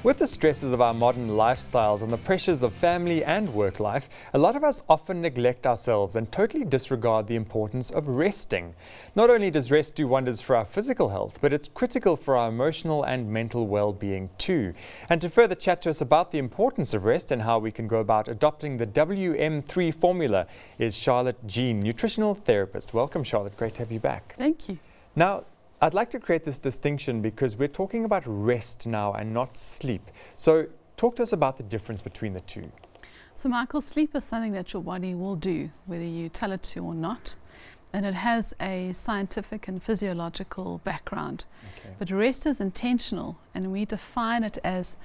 With the stresses of our modern lifestyles and the pressures of family and work life, a lot of us often neglect ourselves and totally disregard the importance of resting. Not only does rest do wonders for our physical health, but it's critical for our emotional and mental well-being too. And to further chat to us about the importance of rest and how we can go about adopting the WM3 formula is Charlotte Jean, nutritional therapist. Welcome, Charlotte. Great to have you back. Thank you. Now, I'd like to create this distinction because we're talking about rest now and not sleep. So talk to us about the difference between the two. So Michael, sleep is something that your body will do, whether you tell it to or not. And it has a scientific and physiological background. Okay. But rest is intentional, and we define it as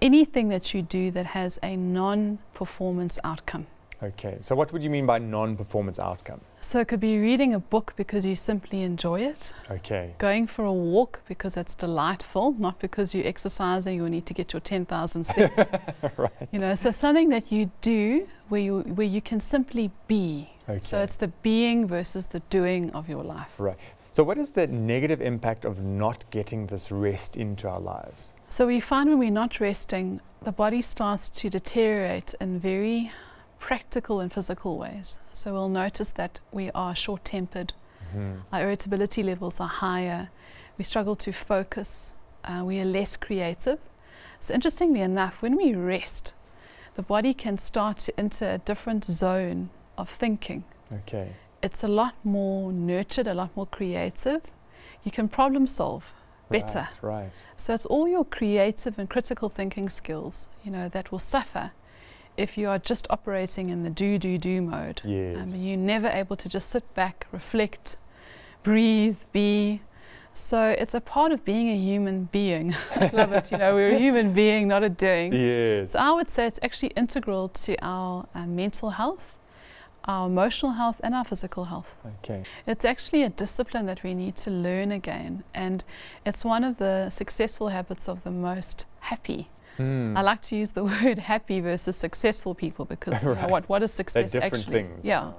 anything that you do that has a non-performance outcome. Okay, so what would you mean by non-performance outcome? So it could be reading a book because you simply enjoy it. Okay. Going for a walk because it's delightful, not because you're exercising or need to get your 10,000 steps. Right. You know, so something that you do where you can simply be. Okay. So it's the being versus the doing of your life. Right. So what is the negative impact of not getting this rest into our lives? So we find when we're not resting, the body starts to deteriorate in very practical and physical ways. So we'll notice that we are short-tempered, our irritability levels are higher, we struggle to focus, we are less creative. So interestingly enough, when we rest, the body can start to enter a different zone of thinking. Okay. It's a lot more nurtured, a lot more creative. You can problem solve better. Right. So it's all your creative and critical thinking skills, you know, that will suffer if you are just operating in the do mode. Yes. You're never able to just sit back, reflect, breathe, be. So it's a part of being a human being. I love it, you know, we're a human being, not a doing. Yes. So I would say it's actually integral to our mental health, our emotional health and our physical health. Okay. It's actually a discipline that we need to learn again, and it's one of the successful habits of the most happy. I like to use the word happy versus successful people because you know, what is success They're different actually? things. Yeah.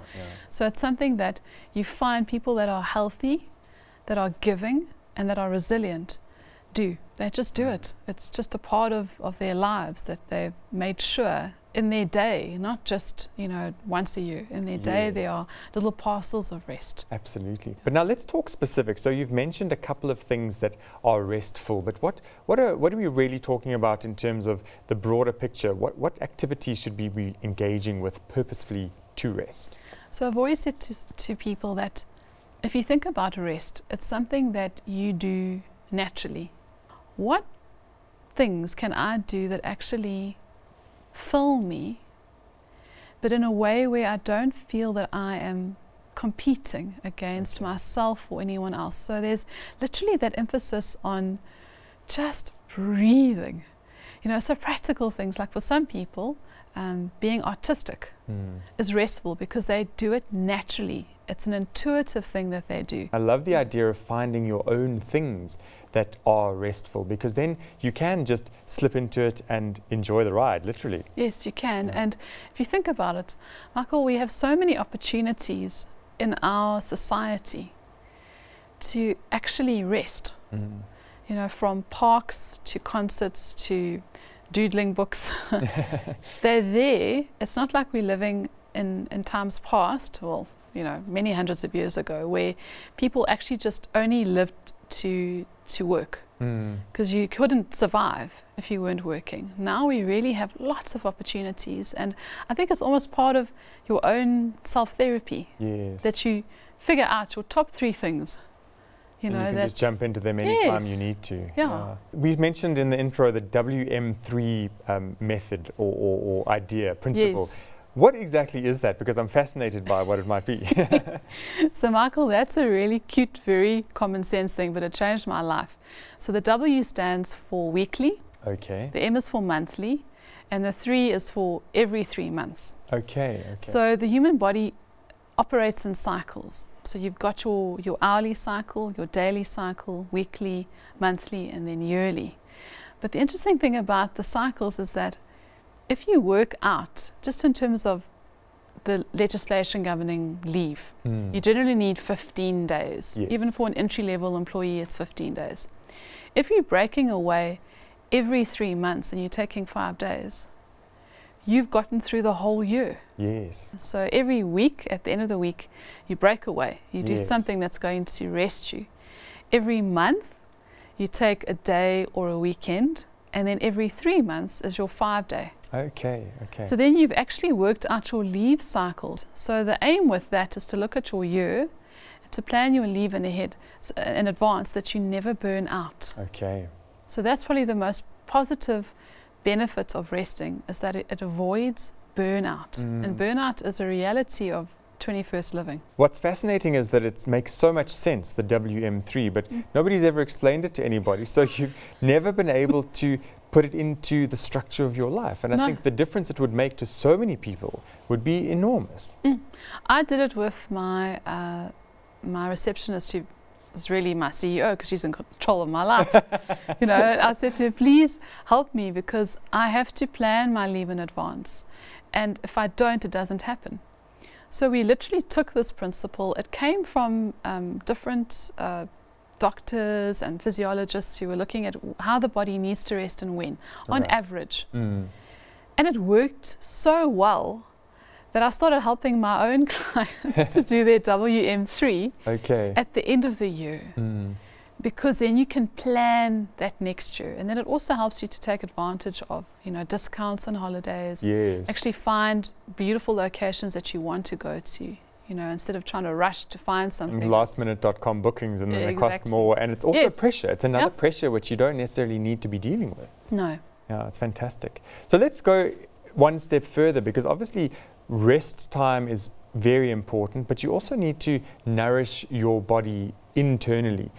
So it's something that you find people that are healthy, that are giving, and that are resilient do. They just do it. It's just a part of their lives that they've made sure in their day, not just, you know, once a year. In their day, there are little parcels of rest. Absolutely. But now let's talk specific. So you've mentioned a couple of things that are restful, but what are we really talking about in terms of the broader picture? What activities should we be engaging with purposefully to rest? So I've always said to people that if you think about rest, it's something that you do naturally. What things can I do that actually fill me, but in a way where I don't feel that I am competing against myself or anyone else? So there's literally that emphasis on just breathing. You know, so practical things like for some people, being artistic is restful because they do it naturally. It's an intuitive thing that they do. I love the idea of finding your own things that are restful, because then you can just slip into it and enjoy the ride, literally. Yes, you can. And if you think about it, Michael, we have so many opportunities in our society to actually rest. You know, from parks to concerts to doodling books. They're there. It's not like we're living in times past, well, you know, many hundreds of years ago, where people actually just only lived to work because you couldn't survive if you weren't working. Now we really have lots of opportunities, and I think it's almost part of your own self-therapy that you figure out your top 3 things. You know, you can just jump into them anytime you need to. We've mentioned in the intro the WM3 method or idea, principle. What exactly is that? Because I'm fascinated by what it might be. So Michael, that's a really cute, very common sense thing, but it changed my life. So the W stands for weekly, the M is for monthly, and the 3 is for every 3 months. So the human body operates in cycles. So you've got your hourly cycle, your daily cycle, weekly, monthly, and then yearly. But the interesting thing about the cycles is that if you work out, just in terms of the legislation governing leave, you generally need 15 days. Even for an entry-level employee, it's 15 days. If you're breaking away every 3 months and you're taking 5 days, you've gotten through the whole year. Yes. So every week, at the end of the week, you break away. You do Yes. something that's going to rest you. Every month, you take a day or a weekend, and then every 3 months is your 5-day. Okay, okay. So then you've actually worked out your leave cycles. So the aim with that is to look at your year, to plan your leave in advance, that you never burn out. Okay. So that's probably the most positive benefit of resting, is that it avoids burnout. And burnout is a reality of 21st living. What's fascinating is that it makes so much sense, the WM3, but nobody's ever explained it to anybody. So you've never been able to put it into the structure of your life. And I think the difference it would make to so many people would be enormous. I did it with my my receptionist, who is really my CEO because she's in control of my life. You know, I said to her, please help me, because I have to plan my leave in advance. And if I don't, it doesn't happen. So we literally took this principle. It came from different doctors and physiologists who were looking at how the body needs to rest and when, on average. And it worked so well that I started helping my own clients to do their WM3 at the end of the year. Because then you can plan that next year, and then it also helps you to take advantage of, you know, discounts on holidays. Actually find beautiful locations that you want to go to, you know, instead of trying to rush to find something. Lastminute.com bookings, and then they cost more, and it's also pressure. It's another pressure which you don't necessarily need to be dealing with. No. Yeah, it's fantastic. So let's go one step further, because obviously rest time is very important, but you also need to nourish your body internally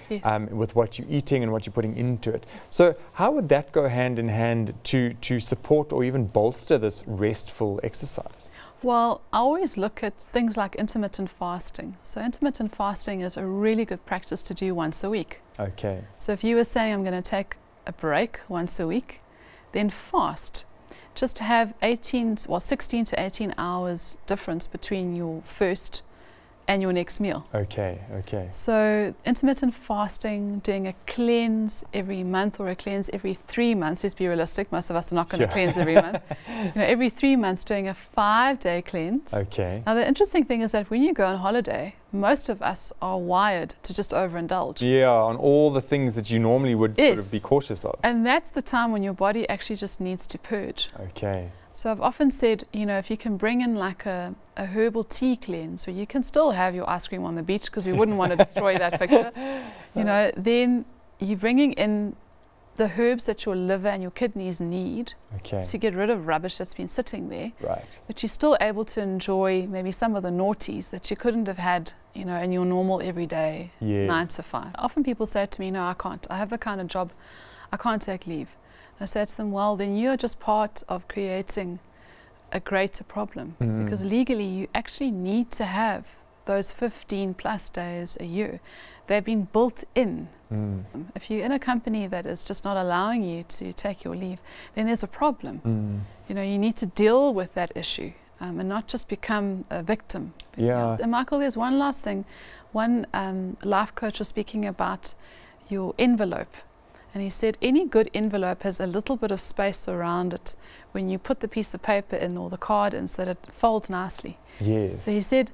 with what you're eating and what you're putting into it. So how would that go hand in hand to support or even bolster this restful exercise? Well, I always look at things like intermittent fasting. So intermittent fasting is a really good practice to do once a week. Okay. So if you were saying I'm going to take a break once a week, then fast. Just to have 16 to 18 hours difference between your first and your next meal. Okay. So intermittent fasting, doing a cleanse every month or a cleanse every 3 months. Let's be realistic, most of us are not going to cleanse every month. You know, every 3 months doing a 5-day cleanse. Now the interesting thing is that when you go on holiday, most of us are wired to just overindulge. Yeah, on all the things that you normally would sort of be cautious of. And that's the time when your body actually just needs to purge. So I've often said, you know, if you can bring in like a herbal tea cleanse where you can still have your ice cream on the beach, because we wouldn't want to destroy that picture, you know, then you're bringing in the herbs that your liver and your kidneys need to get rid of rubbish that's been sitting there. But you're still able to enjoy maybe some of the naughties that you couldn't have had, you know, in your normal everyday 9 to 5. Often people say to me, no, I can't. I have the kind of job, I can't take leave. I say to them, well, then you're just part of creating a greater problem, because legally you actually need to have those 15 plus days a year. They've been built in. If you're in a company that is just not allowing you to take your leave, then there's a problem. You know, you need to deal with that issue and not just become a victim. And Michael, there's one last thing. One life coach was speaking about your envelope. And he said any good envelope has a little bit of space around it when you put the piece of paper in or the card in, so that it folds nicely. So he said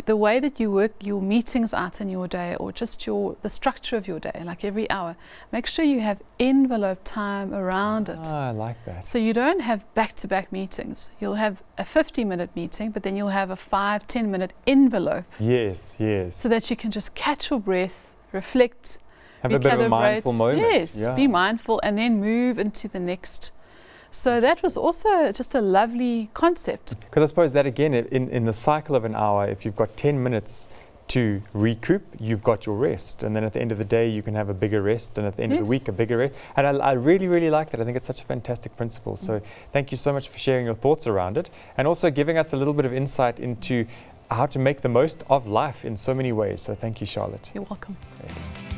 the way that you work your meetings out in your day, or just the structure of your day, like every hour, make sure you have envelope time around it. I like that. So you don't have back-to-back meetings. You'll have a 50-minute meeting, but then you'll have a 5-10-minute envelope. So that you can just catch your breath, reflect, have a bit of a mindful moment. Be mindful and then move into the next. So that was also just a lovely concept. Because I suppose that again, in the cycle of an hour, if you've got 10 minutes to recoup, you've got your rest. And then at the end of the day, you can have a bigger rest. And at the end of the week, a bigger rest. And I really, really like that. I think it's such a fantastic principle. So thank you so much for sharing your thoughts around it. And also giving us a little bit of insight into how to make the most of life in so many ways. So thank you, Charlotte. You're welcome. Great.